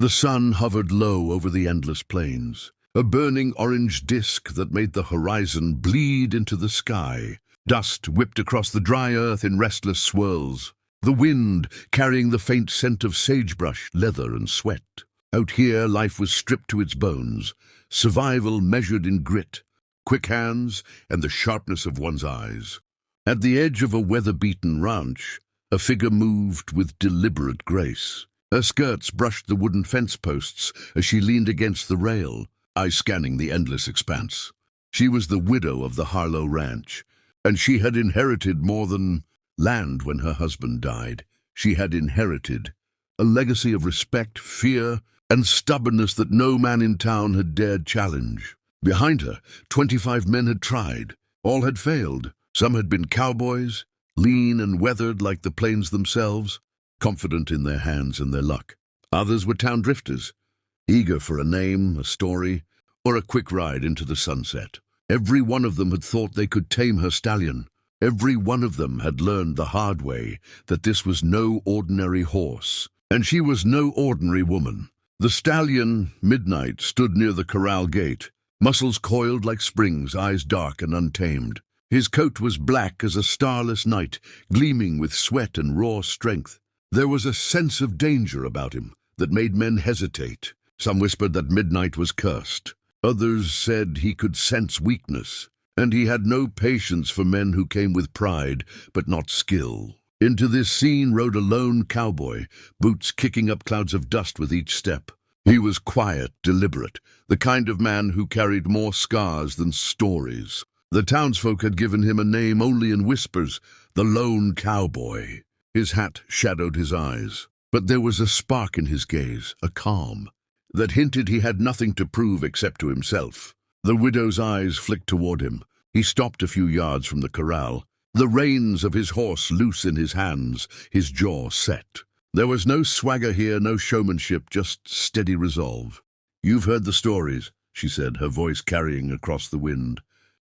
The sun hovered low over the endless plains, a burning orange disk that made the horizon bleed into the sky. Dust whipped across the dry earth in restless swirls, the wind carrying the faint scent of sagebrush, leather, and sweat. Out here, life was stripped to its bones, survival measured in grit, quick hands, and the sharpness of one's eyes. At the edge of a weather-beaten ranch, a figure moved with deliberate grace. Her skirts brushed the wooden fence posts as she leaned against the rail, eyes scanning the endless expanse. She was the widow of the Harlow Ranch, and she had inherited more than land when her husband died. She had inherited a legacy of respect, fear, and stubbornness that no man in town had dared challenge. Behind her, 25 men had tried. All had failed. Some had been cowboys, lean and weathered like the plains themselves, confident in their hands and their luck. Others were town drifters, eager for a name, a story, or a quick ride into the sunset. Every one of them had thought they could tame her stallion. Every one of them had learned the hard way that this was no ordinary horse, and she was no ordinary woman. The stallion, Midnight, stood near the corral gate, muscles coiled like springs, eyes dark and untamed. His coat was black as a starless night, gleaming with sweat and raw strength. There was a sense of danger about him that made men hesitate. Some whispered that Midnight was cursed. Others said he could sense weakness, and he had no patience for men who came with pride but not skill. Into this scene rode a lone cowboy, boots kicking up clouds of dust with each step. He was quiet, deliberate, the kind of man who carried more scars than stories. The townsfolk had given him a name only in whispers, the Lone Cowboy. His hat shadowed his eyes, but there was a spark in his gaze, a calm, that hinted he had nothing to prove except to himself. The widow's eyes flicked toward him. He stopped a few yards from the corral, the reins of his horse loose in his hands, his jaw set. There was no swagger here, no showmanship, just steady resolve. "You've heard the stories," she said, her voice carrying across the wind.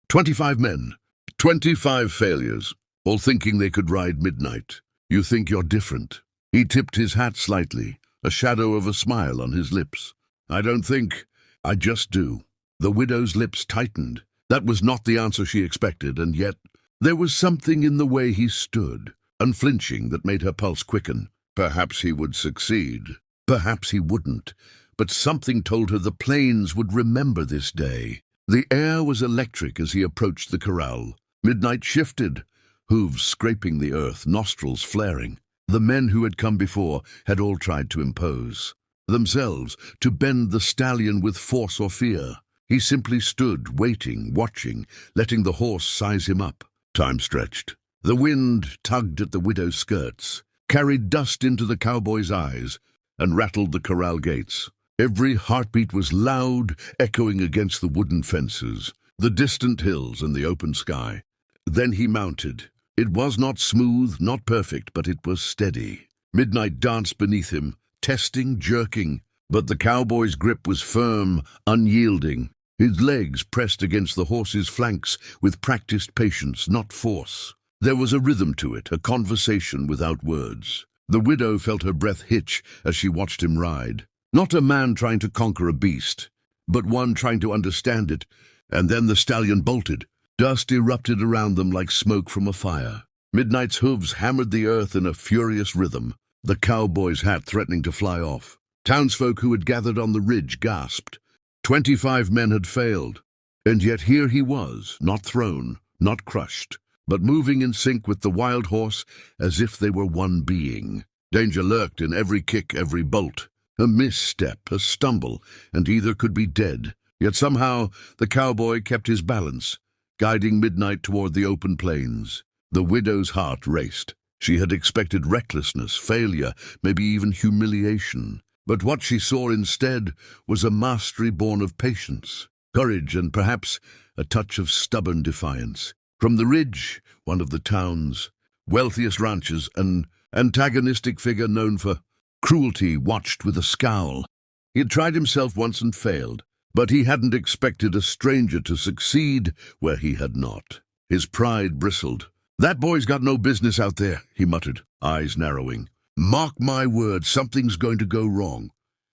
25 men, 25 failures, all thinking they could ride Midnight. You think you're different." He tipped his hat slightly, a shadow of a smile on his lips. "I don't think, I just do." The widow's lips tightened. That was not the answer she expected, and yet there was something in the way he stood, unflinching, that made her pulse quicken. Perhaps he would succeed. Perhaps he wouldn't. But something told her the plains would remember this day. The air was electric as he approached the corral. Midnight shifted, hooves scraping the earth, nostrils flaring. The men who had come before had all tried to impose themselves, to bend the stallion with force or fear. He simply stood, waiting, watching, letting the horse size him up. Time stretched. The wind tugged at the widow's skirts, carried dust into the cowboy's eyes, and rattled the corral gates. Every heartbeat was loud, echoing against the wooden fences, the distant hills and the open sky. Then he mounted. It was not smooth, not perfect, but it was steady. Midnight danced beneath him, testing, jerking, but the cowboy's grip was firm, unyielding. His legs pressed against the horse's flanks with practiced patience, not force. There was a rhythm to it, a conversation without words. The widow felt her breath hitch as she watched him ride. Not a man trying to conquer a beast, but one trying to understand it. And then the stallion bolted. Dust erupted around them like smoke from a fire. Midnight's hooves hammered the earth in a furious rhythm, the cowboy's hat threatening to fly off. Townsfolk who had gathered on the ridge gasped. 25 men had failed, and yet here he was, not thrown, not crushed, but moving in sync with the wild horse as if they were one being. Danger lurked in every kick, every bolt. A misstep, a stumble, and either could be dead. Yet somehow the cowboy kept his balance, guiding Midnight toward the open plains. The widow's heart raced. She had expected recklessness, failure, maybe even humiliation. But what she saw instead was a mastery born of patience, courage, and perhaps a touch of stubborn defiance. From the ridge, one of the town's wealthiest ranches, an antagonistic figure known for cruelty watched with a scowl. He had tried himself once and failed, but he hadn't expected a stranger to succeed where he had not. His pride bristled. "That boy's got no business out there," he muttered, eyes narrowing. "Mark my words, something's going to go wrong."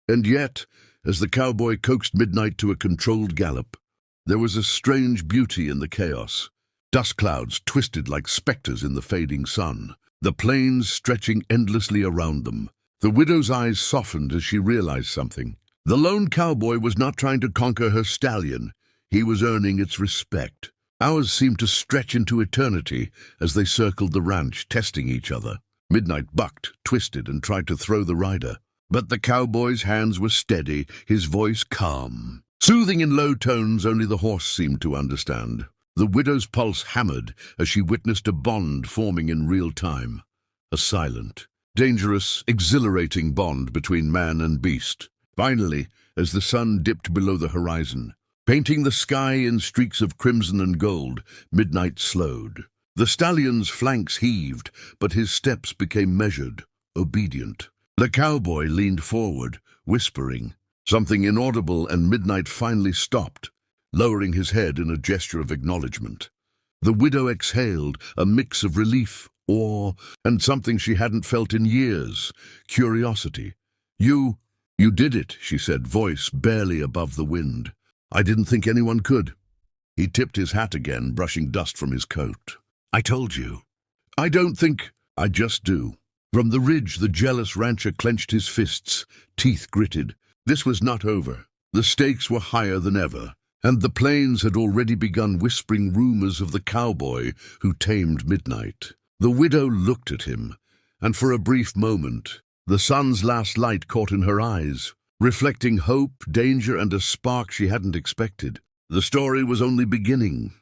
And yet, as the cowboy coaxed Midnight to a controlled gallop, there was a strange beauty in the chaos. Dust clouds twisted like specters in the fading sun, the plains stretching endlessly around them. The widow's eyes softened as she realized something. The lone cowboy was not trying to conquer her stallion. He was earning its respect. Hours seemed to stretch into eternity as they circled the ranch, testing each other. Midnight bucked, twisted, and tried to throw the rider. But the cowboy's hands were steady, his voice calm. Soothing in low tones only the horse seemed to understand. The widow's pulse hammered as she witnessed a bond forming in real time. A silent, dangerous, exhilarating bond between man and beast. Finally, as the sun dipped below the horizon, painting the sky in streaks of crimson and gold, Midnight slowed. The stallion's flanks heaved, but his steps became measured, obedient. The cowboy leaned forward, whispering something inaudible, and Midnight finally stopped, lowering his head in a gesture of acknowledgement. The widow exhaled, a mix of relief, awe, and something she hadn't felt in years, curiosity. You did it," she said, voice barely above the wind. "I didn't think anyone could." He tipped his hat again, brushing dust from his coat. "I told you." "I don't think—" "I just do." From the ridge, the jealous rancher clenched his fists, teeth gritted. This was not over. The stakes were higher than ever, and the plains had already begun whispering rumors of the cowboy who tamed Midnight. The widow looked at him, and for a brief moment, the sun's last light caught in her eyes, reflecting hope, danger, and a spark she hadn't expected. The story was only beginning.